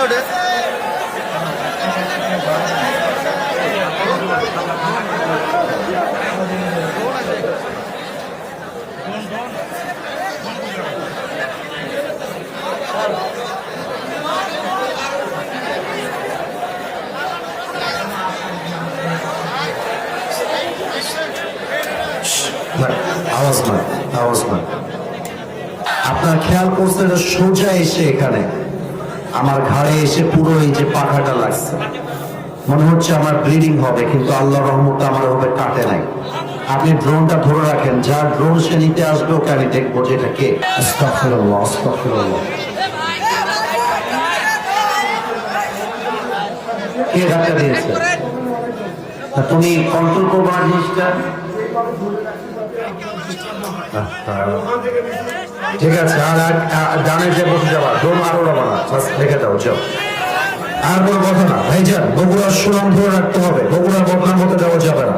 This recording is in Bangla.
ওঠে আওয়াজ নয়, আওয়াজ নয়। আপনার খেয়াল করছে এটা সোজা এসে এখানে আমার ঘাড়ে এসে পুরো এই যে পাখাটা লাগছে, মনে হচ্ছে আমার ব্লিডিং হবে, কিন্তু আল্লাহর রহমতে আমার ওভাবে কাটে নাই। আপনি ড্রোনটা ধরে রাখেন, যার ড্রোন সে নিতে আসবে ওকে আমি দেখবো যে এটা কে। আস্তাগফিরুল্লাহ, আস্তাগফিরুল্লাহ। কে ধাক্কা দিয়েছে? তুমি কন্ট্রোল করবো না জিনিসটা। ঠিক আছে, আর ডানে যে বসে যাবা, ড্রোন আরো উড়াবো না, রেখে দাও, যাও। আর কোনো কথা না ভাইজান, বগুড়ার সুনাম ধরে রাখতে হবে, বগুড়ার বদনাম হতে দেওয়া যাবে না।